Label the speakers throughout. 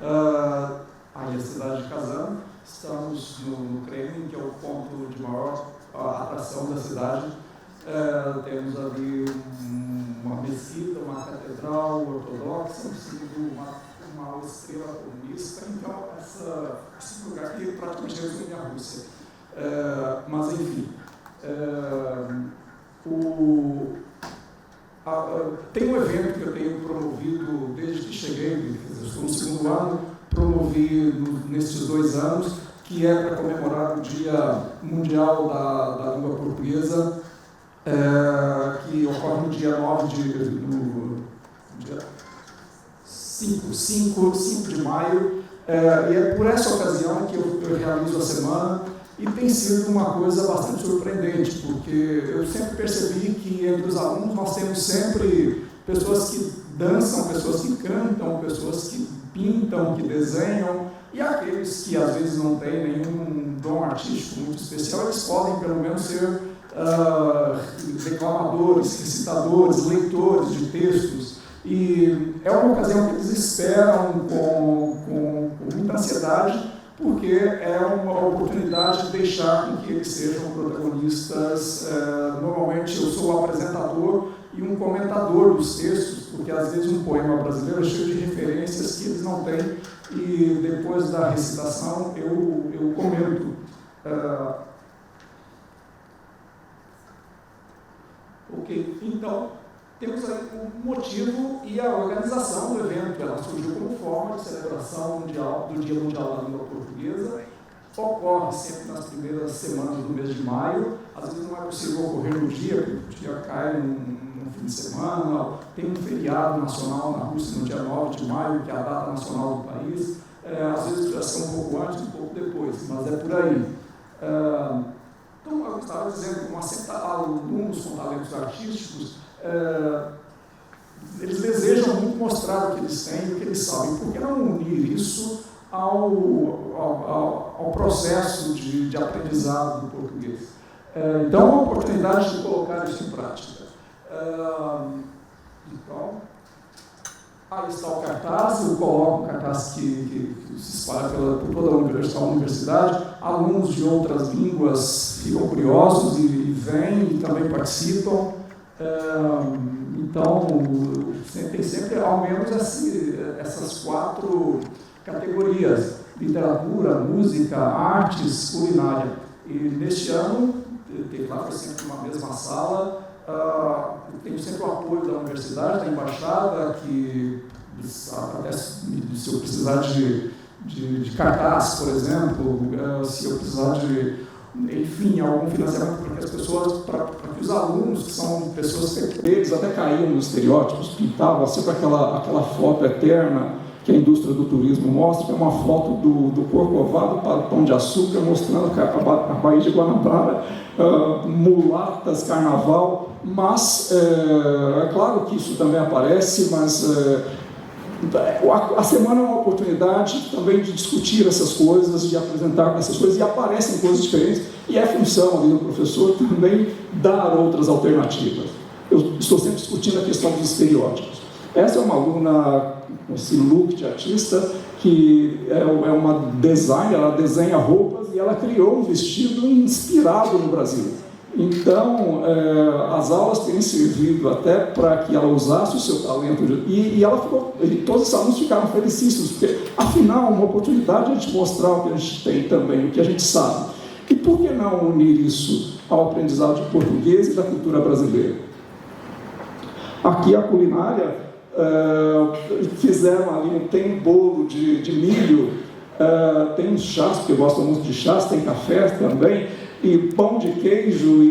Speaker 1: aí a cidade de Kazan. Estamos no Kremlin, que é o ponto de maior atração da cidade. Temos ali uma mesquita, uma catedral ortodoxa, segundo uma estrela comunista. Então, esse lugar aqui praticamente resume a Rússia. Mas, enfim, tem um evento que eu tenho promovido desde que cheguei, estou no segundo ano, promovi nesses 2 anos, que é para comemorar o Dia Mundial da Língua Portuguesa, que ocorre no dia 5 de maio, e é por essa ocasião que eu realizo a semana, e tem sido uma coisa bastante surpreendente, porque eu sempre percebi que entre os alunos nós temos sempre pessoas que dançam, pessoas que cantam, pessoas que pintam, que desenham, e aqueles que às vezes não têm nenhum dom artístico muito especial, eles podem pelo menos ser declamadores, recitadores, leitores de textos, e é uma ocasião que eles esperam com muita ansiedade, porque é uma oportunidade de deixar com que eles sejam protagonistas. Normalmente eu sou o apresentador e um comentador dos textos, porque às vezes um poema brasileiro é cheio de referências que eles não têm, e depois da recitação eu comento. Ok, então temos aí o motivo e a organização do evento. Ela surgiu como forma de celebração do Dia Mundial da Língua Portuguesa. Ocorre sempre nas primeiras semanas do mês de maio. Às vezes não é possível ocorrer no dia, porque o dia cai no fim de semana. Tem um feriado nacional na Rússia no dia 9 de maio, que é a data nacional do país. Às vezes precisa ser um pouco antes, um pouco depois, mas é por aí. Então, eu estava dizendo, como alunos com talentos artísticos, eles desejam muito mostrar o que eles têm, o que eles sabem. Por que não unir isso ao processo de aprendizado do português? Então, é uma oportunidade de colocar isso em prática. Então, aí está o cartaz. Eu coloco um cartaz que se espalha por toda a universidade. Alunos de outras línguas ficam curiosos e vêm e também participam. Então, tem sempre ao menos essas 4 categorias: literatura, música, artes, culinária. E neste ano, lá foi sempre uma mesma sala. Eu tenho sempre o apoio da universidade, da embaixada, que até se eu precisar de cartaz, por exemplo, se eu precisar enfim, algum financiamento para que as pessoas, para que os alunos, que são pessoas que eles até caíam nos estereótipos, pintavam sempre aquela foto eterna que a indústria do turismo mostra, que é uma foto do Corcovado para o Pão de Açúcar, mostrando a Baía de Guanabara, mulatas, carnaval, mas é claro que isso também aparece, mas a semana é uma oportunidade também de discutir essas coisas, de apresentar essas coisas, e aparecem coisas diferentes, e é função ali do professor também dar outras alternativas. Eu estou sempre discutindo a questão dos estereótipos. Essa é uma aluna com esse look de artista, que é uma designer, ela desenha roupas, e ela criou um vestido inspirado no Brasil. Então, as aulas têm servido até para que ela usasse o seu talento, e todos os alunos ficaram felicíssimos, porque, afinal, é uma oportunidade de a gente mostrar o que a gente tem também, o que a gente sabe. E por que não unir isso ao aprendizado de português e da cultura brasileira? Aqui, a culinária, fizeram ali, tem um bolo de milho, tem uns chás, porque eu gosto muito de chás, tem café também, e pão de queijo,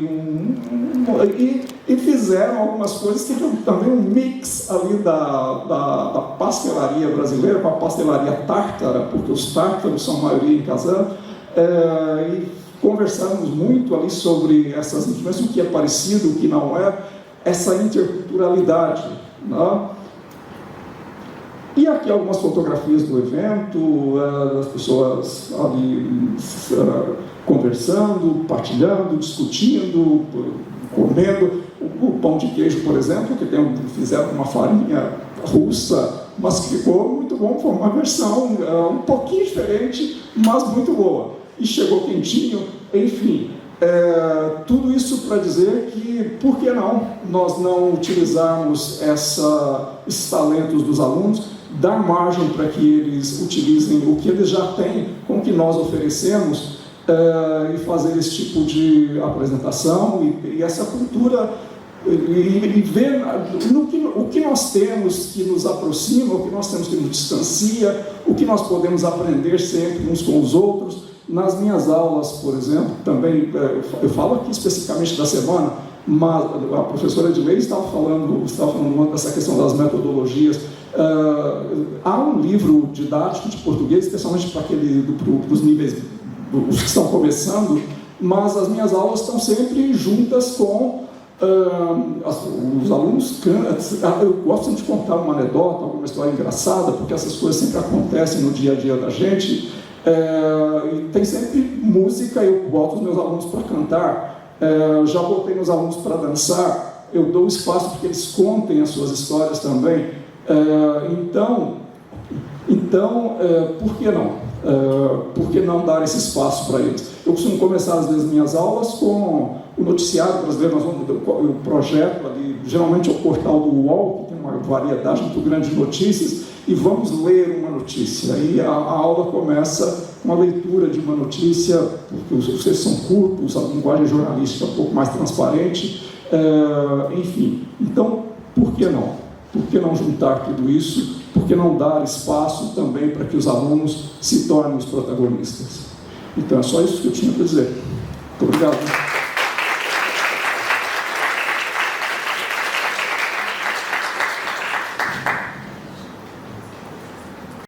Speaker 1: e fizeram algumas coisas que tem também um mix ali da pastelaria brasileira com a pastelaria tártara, porque os tártaros são a maioria em Kazan, e conversamos muito ali sobre essas influências, o que é parecido, o que não é, essa interculturalidade, né? E aqui algumas fotografias do evento, as pessoas ali conversando, partilhando, discutindo, comendo. O pão de queijo, por exemplo, que fizeram uma farinha russa, mas que ficou muito
Speaker 2: muito bom, foi uma versão um pouquinho diferente, mas muito boa. E chegou quentinho, enfim. Tudo isso para dizer que, por que não nós não utilizarmos esses talentos dos alunos, dar margem para que eles utilizem o que eles já têm com o que nós oferecemos e fazer esse tipo de apresentação e essa cultura e ver o que nós temos que nos aproxima, o que nós temos que nos distancia, o que nós podemos aprender sempre uns com os outros. Nas minhas aulas, por exemplo, também, eu falo aqui especificamente da semana, mas a professora Edilei estava falando dessa questão das metodologias. Há um livro didático de português, especialmente para os níveis, os que estão começando, mas as minhas aulas estão sempre juntas com os alunos. Eu gosto de contar uma anedota, alguma história engraçada, porque essas coisas sempre acontecem no dia a dia da gente. E tem sempre música, eu boto os meus alunos para cantar, já botei meus alunos para dançar, eu dou espaço para que eles contem as suas histórias também. Então, por que não? Por que não dar esse espaço para eles? Eu costumo começar, às vezes, minhas aulas com o noticiário brasileiro. Nós vamos o projeto ali, geralmente é o portal do UOL, que tem uma variedade muito grande de notícias, e vamos ler uma notícia. Aí a aula começa com a leitura de uma notícia, porque os textos são curtos, a linguagem jornalística é um pouco mais transparente, enfim. Então, por que não? Por que não juntar tudo isso? Por que não dar espaço também para que os alunos se tornem os protagonistas? Então, é só isso que eu tinha para dizer. Muito obrigado.